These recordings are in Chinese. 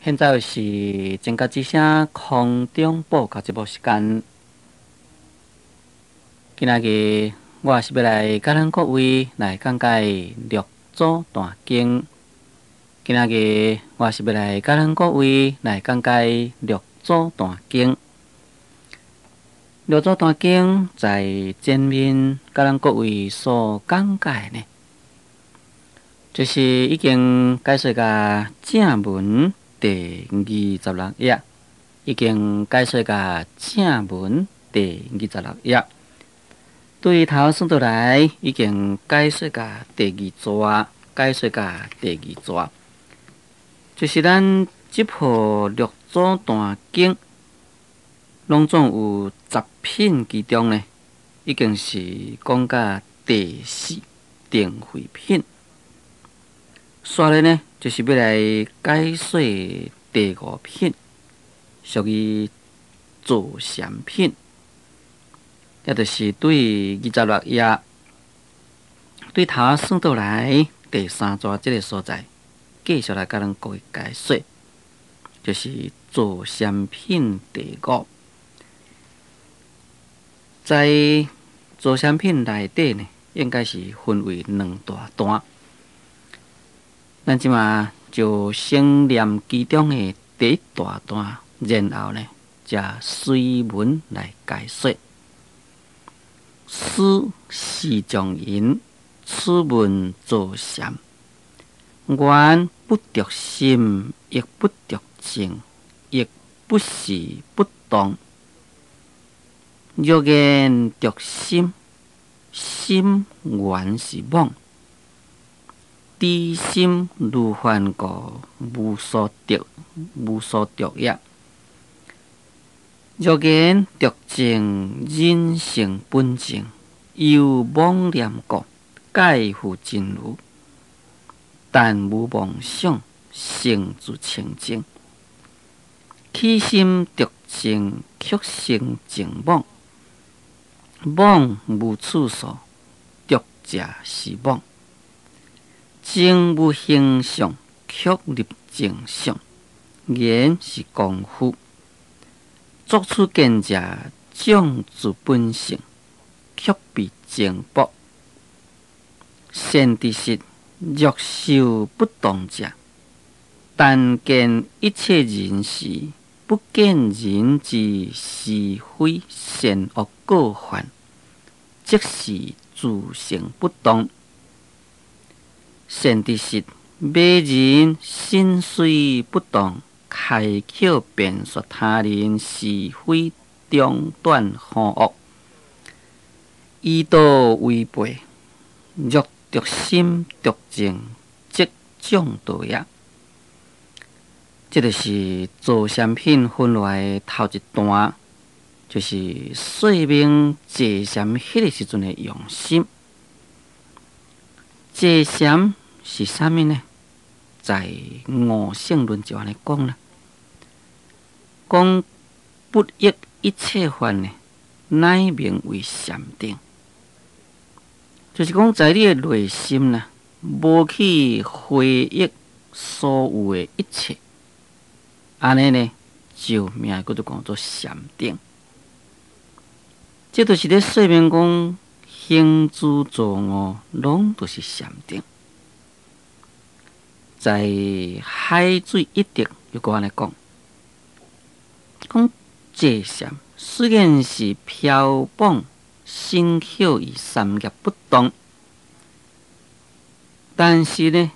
现在是增加之声空中播客节目时间。今仔日我是要来甲咱各位来讲解六祖坛经。今仔日我是要来甲咱各位来讲解六祖坛经。六祖坛经在前面甲咱各位所讲解呢，就是已经解说甲正文第26页，已经解说甲正文第26页。对头算倒来，已经解说甲第2节，解说甲第2节，就是咱这部六祖坛经，拢总有10品其中呢，已经是讲甲第4定慧品。刷来呢，就是要来解说第5品，属于坐禅品。也就是对26页对头算倒来第3节这个所在，继续来甲咱各位解说，就是坐禅品第5。在坐禅品内底呢，应该是分为2大段。咱即马就先念其中的第1大段，然后呢，才随文来解说。师是将言，此文坐禅，原不着心，亦不着静，亦不是不动。若言着心，心原是妄。知心如幻故，无所得也。若言着静，人性本静，又妄念故，皆复真如。但无妄想，性自清净。起心着静，却生静妄。妄无处所，着者是妄。静无形象，却立静相，言是功夫。作出见者，种自本性，却被静薄。善知识，若受不动者，但见一切人事，不见人之是非善恶过患，即是自性不动。善知识，骂人心虽不动，开口辩说他人是非中断好恶，依道违背。若着心着静，即正道也。这就是坐禅品分来头一段，就是说明坐禅迄个时阵的用心。坐禅是啥物呢？在五圣论就安尼讲啦，讲不益一切法呢，乃名为禅定。就是讲在你的内心呐，无去回忆所有的一切，安尼呢，就名叫做讲做禅定。这就是咧说明讲，行住坐卧拢都是禅定。在海水一滴，又搁安尼讲，讲坐禅虽然是漂泊，身口与三业不动，但是呢，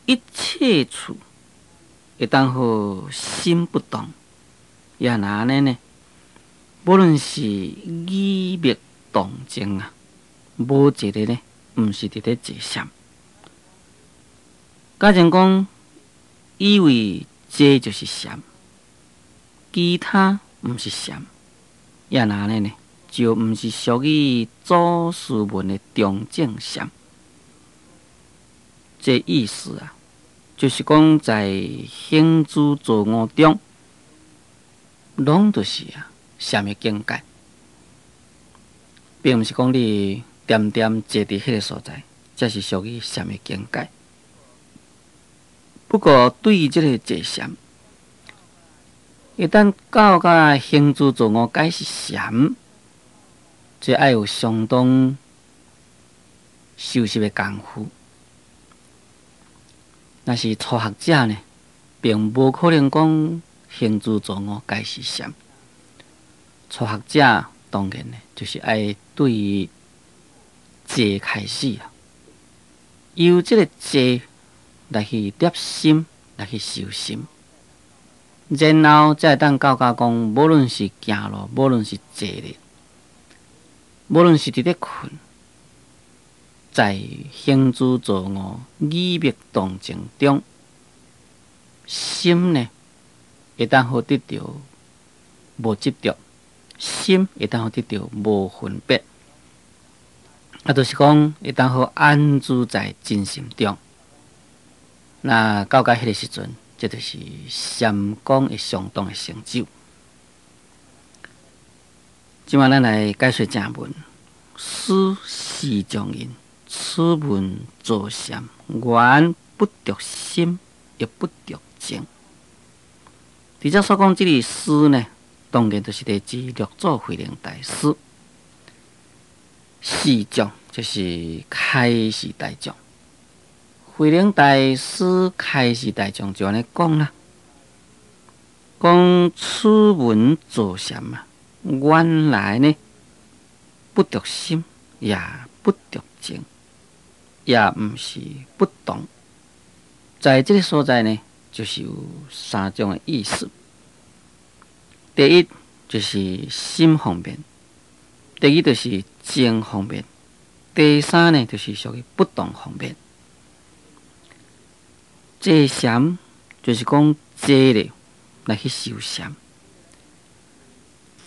一切处会当好心不动，也那安尼呢？无论是语密动静啊，无一个呢，毋是伫咧坐禅。假如讲，以为这就是禅，其他毋是禅，也那安尼呢？就毋是属于祖师文的中正禅。这意思啊，就是讲在行住坐卧中，拢就是禅的境界，并毋是讲你点点坐伫迄个所在，才是属于禅的境界。不过对于这个坐禅，一旦到甲行住坐卧皆是禅，这爱有相当修习的功夫。若是初学者呢，并无可能讲行住坐卧皆是禅。初学者当然呢，就是爱对于坐开始啊，由这个坐来去摄心，来去修心，然后再当到甲讲，无论是行路，无论是坐咧，无论是伫咧困，在行住坐卧、语默动静中，心呢会当好得到无执着，心会当好得到无分别，就是讲会当好安住在真心中。那到迄个时阵，这就是禅功的相当的成就。今晚咱来解说正文：思是将因，此文作禅，原不着心，亦不着静。伫遮所讲这个思呢，当然就是来自六祖慧能大师。四将就是开示大将。慧能大师开示大将就安尼讲啦，讲此文作禅啊，原来呢不着心，也不着静，也毋是不动。在这个所在呢，就是有三种的意思。第一就是心方面，第二就是静方面，第三呢就是属于不动方面。坐禅就是讲坐咧来去修禅，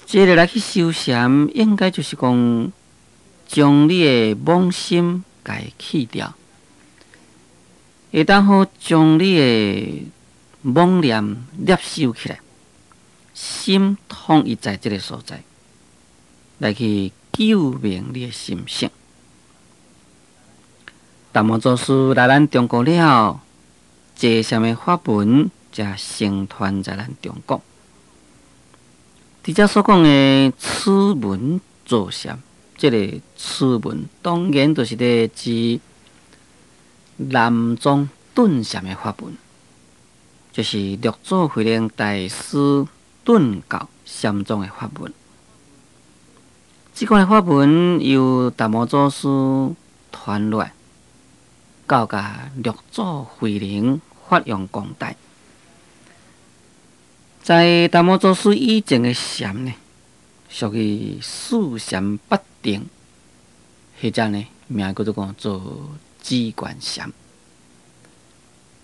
坐咧来去修禅，应该就是讲将你的妄心给去掉，会当好将你的妄念摄收起来，心统一在这个所在，来去救明你的心性。达摩祖师来咱中国了，坐禅的法门才成传在咱中国。伫遮所讲的此文作禅，这个此文当然就是咧指南宗顿禅的法门，就是六祖慧能大师顿教禅宗的法门。这款的法门由达摩祖师传落来，到甲六祖慧能发扬光大。在达摩祖师以前的禅呢，属于四禅八定，或者呢名叫做讲做机关禅。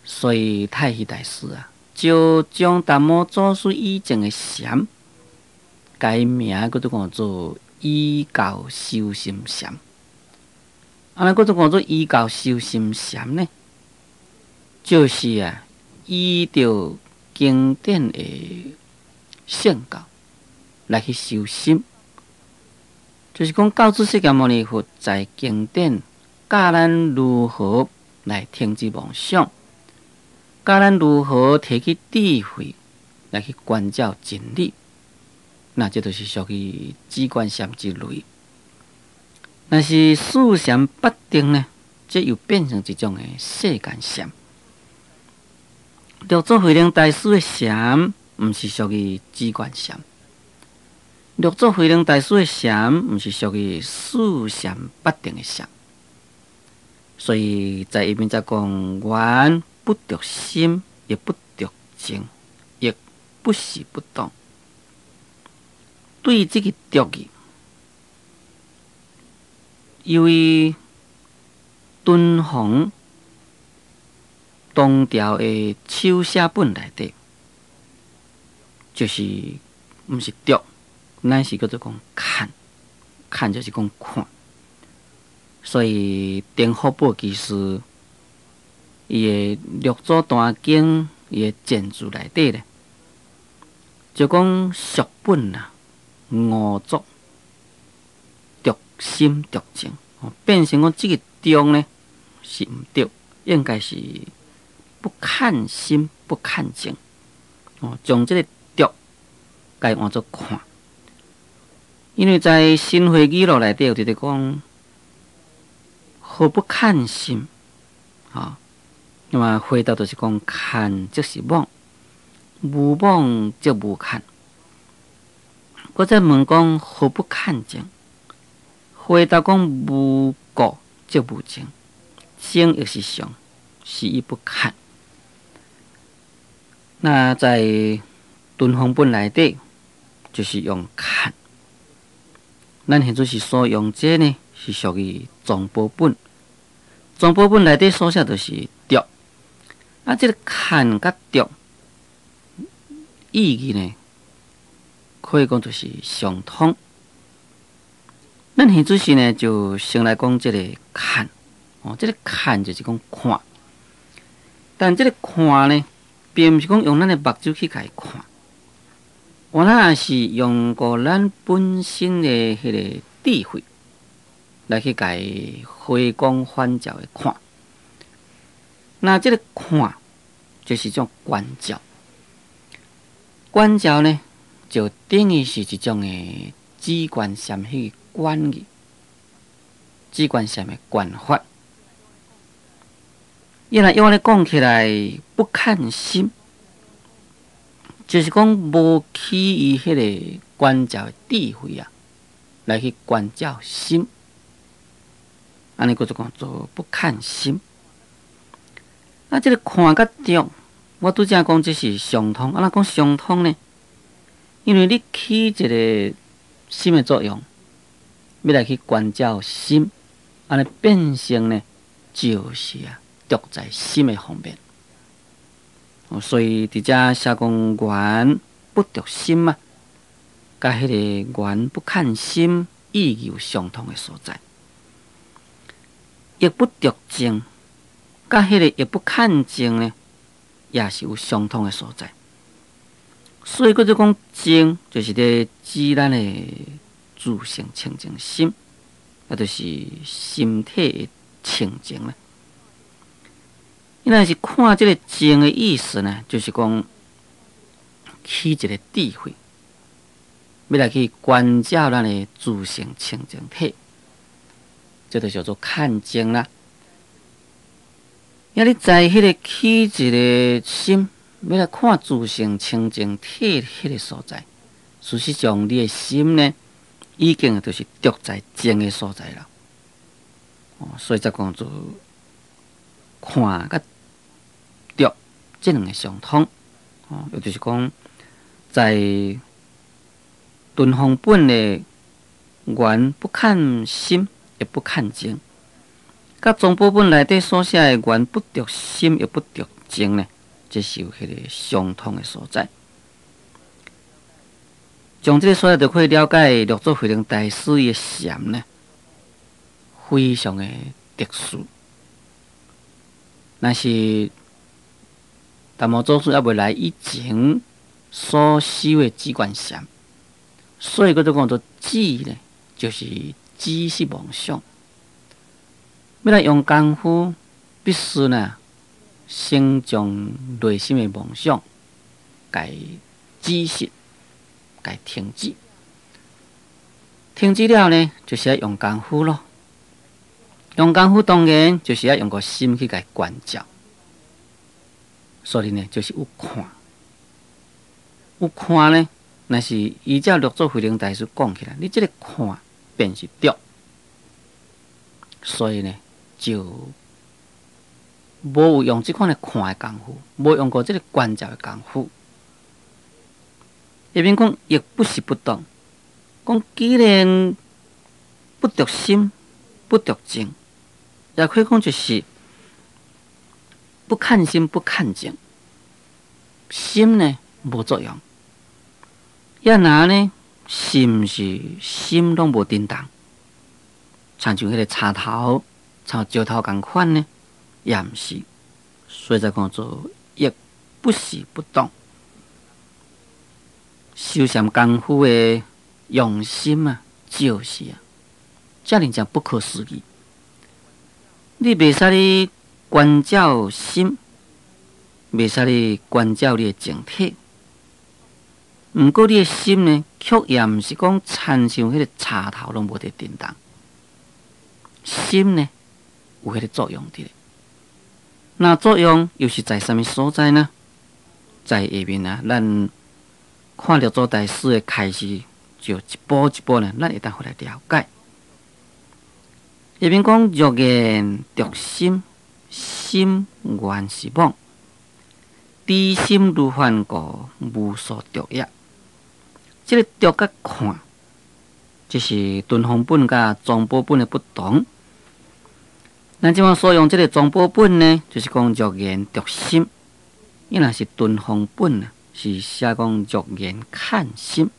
所以太虚大师啊，就将达摩祖师以前的禅改名叫做讲做依教修心禅。安尼叫做讲做依教修心禅呢，就是啊依照经典的圣教来去修心，就是讲教主释迦牟尼佛在经典教咱如何来停止妄想，教咱如何提起智慧来去关照真理，那这就是属于机关禅之类。但是四禅八定呢，这又变成一种的世间禅。六祖慧能大师的禅，毋是属于机关禅；六祖慧能大师的禅，毋是属于四禅八定的禅。所以在一边则讲，原不着心，亦不着静，亦不是不动。对这个着字，由于敦煌唐朝的手写本内底，就是毋是着，乃是叫做讲看，看就是讲看。所以丁福宝其实伊的六祖坛经伊的简注内底咧，就讲俗本啊，五浊着心着静，变成讲这个着呢是毋对，应该是不看心不看静，将这个着该换作看。因为在新会语录内底有直直讲，何不看心？那么回答就是讲，看即是妄，无妄即无看。我再问讲，何不看净？回答讲，无过即无净，净亦是相，是亦不看。那在敦煌本内底，就是用看。咱现在是所用这呢，是属于藏宝本。藏宝本内底所写就是着，这个看甲着意义呢，可以讲就是相通。咱现在是呢，就先来讲这个看，这个看就是讲看，但这个看呢，并不是讲用咱的目睭去甲伊看。我那是用过咱本身的迄个智慧来去甲伊回光返照的看。那这个看就是一种观照，观照呢就等于是一种的机关禅迄个观语，机关禅的观法。伊若用来讲起来，不看心。就是讲无起于迄个观照的智慧啊，来去观照心，安尼叫做讲做不看心。这个看甲着，我拄则讲这是相通。怎讲相通呢？因为你起一个心的作用，要来去观照心，安尼变成呢，就是着在心的方面。所以伫遮写讲缘不着心嘛，甲迄个缘不看心意义有相同的所在。亦不着净，甲迄个亦不看净呢，也是有相同的所在。所以叫做讲净，就是咧指咱的自性清净心，就是心体的清净啦。因为是看这个净的意思呢，就是讲起一个智慧，要来去观照咱的自性清净体，这就叫做看净啦。因为你在迄个起一个心，要来看自性清净体迄个所在，事实上你的心呢，已经就是着在净的所在了。所以才讲做看甲着这两个相通，也就是讲，在敦煌本的缘不看心，也不看净，甲藏宝本内底所写的缘不着心，也不着净呢，这是有迄个相通的所在。从这个所在就可以了解六祖慧能大师的禅呢，非常的特殊。那是达摩祖师还未来以前所修的止观禅，所以叫做讲做止呢，就是止是妄想。要来用功夫，必须呢，先将内心的妄想，该止息，该停止。停止了呢，就是要用功夫咯。用功夫当然就是要用个心去给观照，所以呢，就是有看。有看呢，那是依照六祖慧能大师讲起来，你这个看便是着，所以呢，就无有用这款的看的功夫，无用过这个观照的功夫。一边讲亦不是不动，讲既然不着心，不着静。也可以讲就是不看心不看净，心呢无作用。也拿呢，是毋是心拢无震动，像迄个插头、像石头共款呢，也毋是。所以才讲做亦不是不动。修禅功夫的用心啊，就是这样不可思议。你袂使你观照心，袂使你观照你的整体，毋过你的心呢，却也毋是讲亲像迄个插头拢无得震动。心呢，有迄个作用伫咧。那作用又是在啥物所在呢？在下面啊，咱看着做大师的开始，就一步一步呢，咱会当互来了解。下面讲欲言着心，心原是妄。知心如幻故，无所着也。这个着甲看，这是敦煌本甲宗宝本的不同。咱即马所用这个宗宝本呢，就是讲欲言着心；伊若是敦煌本啊，是写讲欲言看心。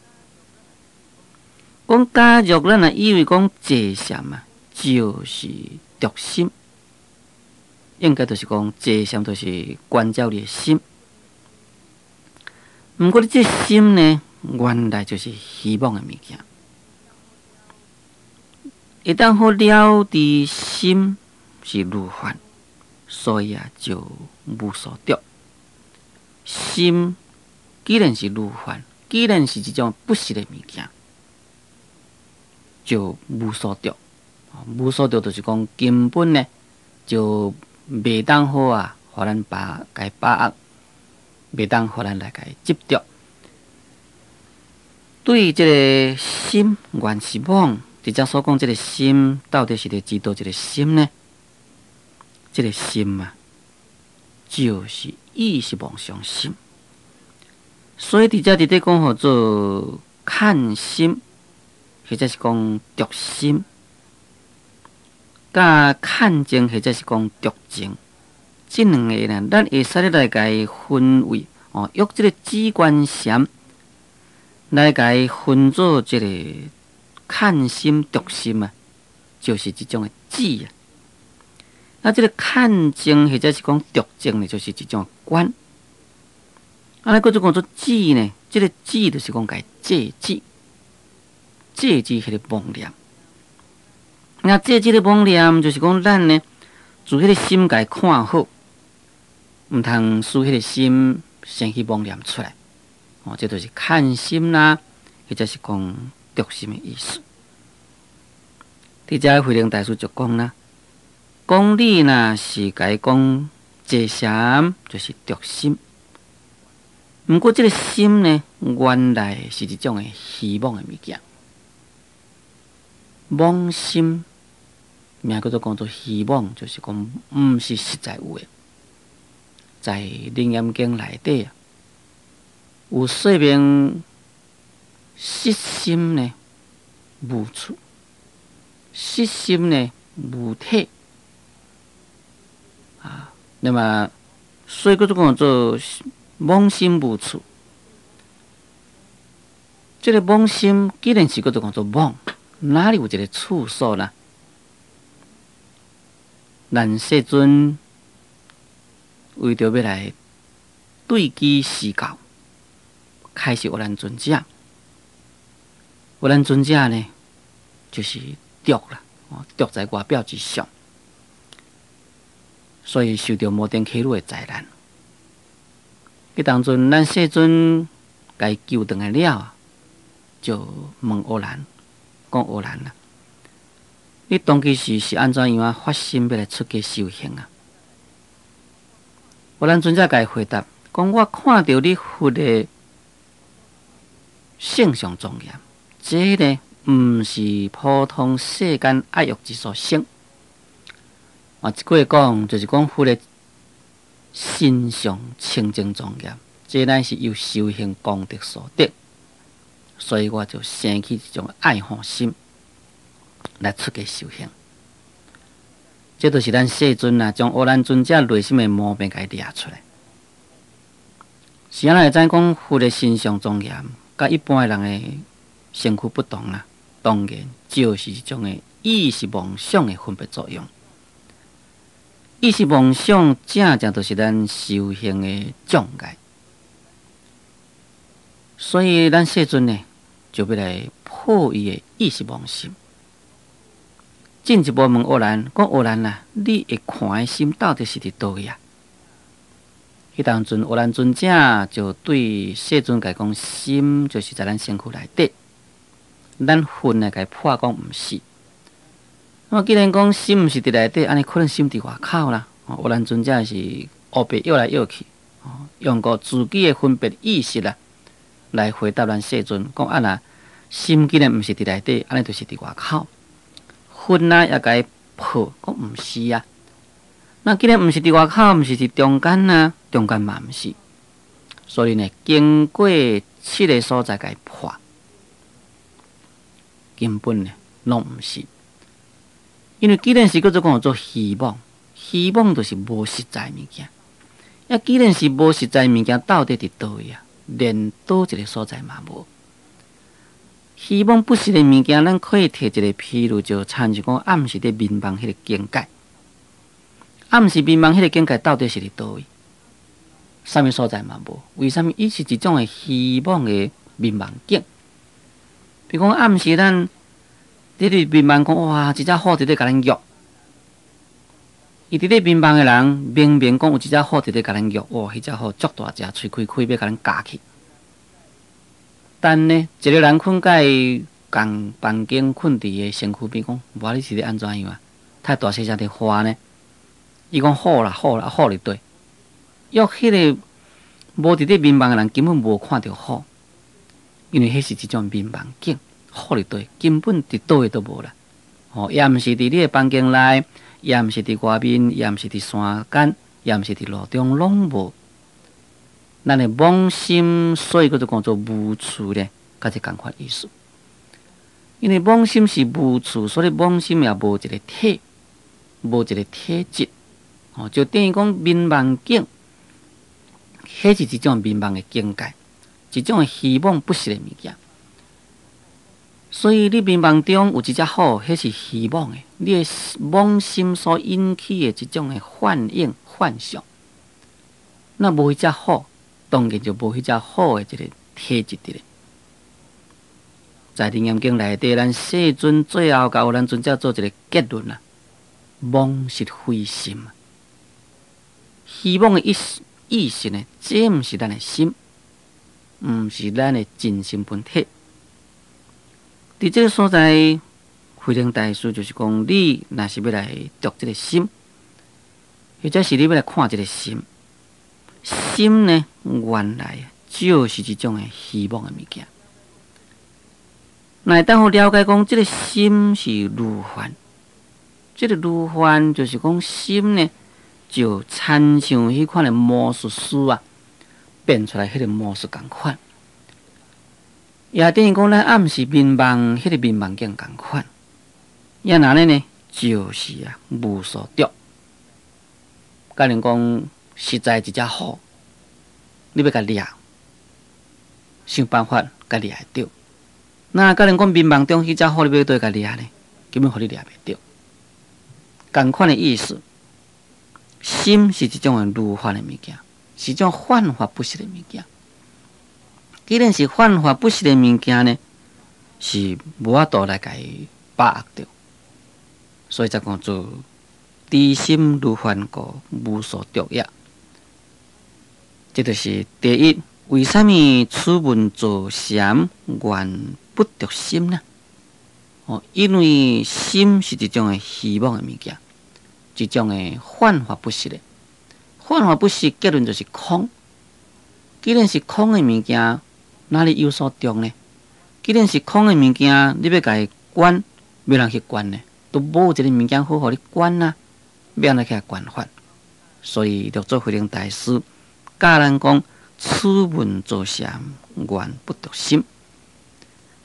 讲假若咱若以为讲坐禅啊，就是着心，应该就是讲坐禅就是关照你的心。毋过你这心呢，原来就是虚妄的物件。一旦好了知心是如幻，所以啊就无所着。心既然是如幻，既然是一种不实的物件，就无所着。无所着就是讲根本呢，就袂当好啊，互咱把握，袂当互咱来执着。对这个心原是妄，直接所讲这个心到底是咧指导这个心呢？这个心啊，就是意识妄想心。所以直接伫咧讲号做看心，或者是讲着心，甲看净或者是讲着净，这两个呢，咱会使咧来甲分为用这个机关禅来甲分做这个看心着心啊，就是一种的智啊。那这个看净或者是讲着净呢，就是一种观。啊，咱搁就讲做智呢，这个智就是讲甲戒智，戒智迄个妄念。那戒智的妄念就是讲咱呢，自迄个心甲看好，毋通使迄个心生起妄念出来。这就是看心啦，或者是讲着心的意思。伫遮慧能大师就讲啦，讲你若是甲伊讲坐禅，就是着心。毋过这个心呢，原来是一种的虚妄的物件。妄心，名叫做讲做虚妄，就是讲毋是实在有的。在《楞严经》内底啊，有说明失心呢无处，失心呢无体啊。那么，所以叫做讲做妄心无处。这个妄心既然是叫做讲做妄，哪里有一个处所呢？咱世尊为着要来对机施教，开始有咱尊者。有咱尊者呢，就是着啦，着在外表之上，所以受到摩天开路的灾难。迄当阵，咱世尊甲伊救回来了，就问欧兰，讲欧兰啦，你当其时是安怎样啊发心要来出家修行啊？欧兰尊者甲伊回答，讲我看到你佛的性上庄严，这呢毋是普通世间爱欲之所生。一句讲就是讲佛的心上清净庄严，这乃是由修行功德所得，所以我就生起一种爱护心来出家修行。这就是咱世尊啊，将乌兰尊者内心的毛病给掠出来。是安尼知讲佛的心上庄严，甲一般的人的身躯不同啊，当然就是一种的意识妄想的分别作用。意识妄想正正就是咱修行的障碍，所以咱世尊呢，就要来破伊的意识妄心。进一步问乌兰，讲乌兰啊，你会看的心到底是伫倒位啊？迄当阵乌兰尊者就对世尊甲讲，心就是在咱身躯内底，咱魂来甲破讲毋是。那么既然讲心毋是伫内底，安尼可能心伫外口啦。乌兰尊者是黑白摇来摇去，用个自己的分别意识啦，来回答咱世尊，讲啊若心既然毋是伫内底，安尼就是伫外口。魂啊也甲伊破，讲毋是啊。那既然毋是伫外口，毋是伫中间啊，中间嘛毋是。所以呢，经过7个所在甲伊破，根本呢拢毋是。因为既然是叫做讲做虚妄，虚妄就是无实在物件。既然是无实在物件，到底伫倒位啊？连倒一个所在嘛无。虚妄不实的物件，咱可以摕一个譬如，就参是讲暗时伫迷茫迄个境界。暗时迷茫迄个境界到底是伫倒位？啥物所在嘛无？为什么伊是一种的虚妄的迷茫境？比如讲暗时咱伫咧迷茫讲，哇，一只虎伫咧甲咱咬。伊伫咧迷茫的人，明明讲有一只虎伫咧甲咱咬，哇，迄只虎足大只，喙开开要甲咱夹去。但呢，一个人困在共房间困伫的身躯边，讲，无你是咧安怎样啊？太大声声伫喊呢？伊讲好啦，好啦，好哩对。约迄个无伫咧迷茫的人，根本无看到好，因为迄是一种迷茫境，好哩对，根本伫倒位都无啦。也毋是伫你的房间内，也毋是伫外面，也毋是伫山间，也毋是伫路中，拢无。咱的妄心，所以叫做讲做无处咧，甲这共款意思。因为妄心是无处，所以妄心也无一个体，无一个体质。就等于讲迷茫境，迄是一种迷茫的境界，一种虚妄不实的物件。所以你迷茫中有一只虎，迄是虚妄的，你的妄心所引起的一种的幻影幻象。那无迄只虎，当然就无迄只虎的一个体质的。在《楞严经》内底，咱世尊最后甲有咱尊者做一个结论啦：妄是非心。虚妄的意识呢，这毋是咱的心，毋是咱的真心本体。伫这个所在，慧能大师就是讲，你若是要来读这个心，或者是你要来看这个心，心呢，原来就是一种的虚妄的物件。那当我了解讲，这个心是如幻，这个如幻就是讲心呢。就参像迄款的魔术师啊，变出来迄个魔术共款，也等于讲咱暗时迷茫，迄个迷茫境共款。也哪呢？就是无所得。甲人讲实在一只虎，你要甲掠，想办法甲掠会着。那甲人讲迷茫中迄只虎，你要倒甲掠呢？根本互你掠袂着。共款的意思。心是一种的如幻的物件，是一种幻化不实的物件。既然是幻化不实的物件呢，是无法度来甲伊把握着，所以才讲做知心如幻故，无所得也。这就是第一，为什么此文做禅愿不得心呢？因为心是一种的虚妄的物件。一种的幻化不实的，幻化不实，结论就是空。既然是空的物件，哪里有所得呢？既然是空的物件，你要甲伊管，要人去管呢？都无一个物件好互你管啊，要安怎去管法？所以六祖慧能大师教咱讲：此文做禅，愿不得心。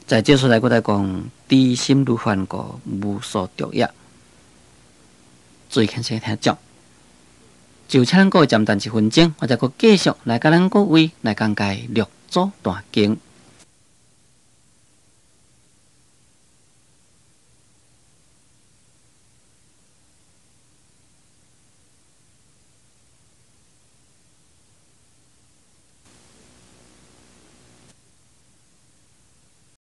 在这所在，我再讲：知心如幻故，无所得也。最轻松听讲，就请咱各位暂停1分钟，我再继续来甲咱各位来讲解六祖大经。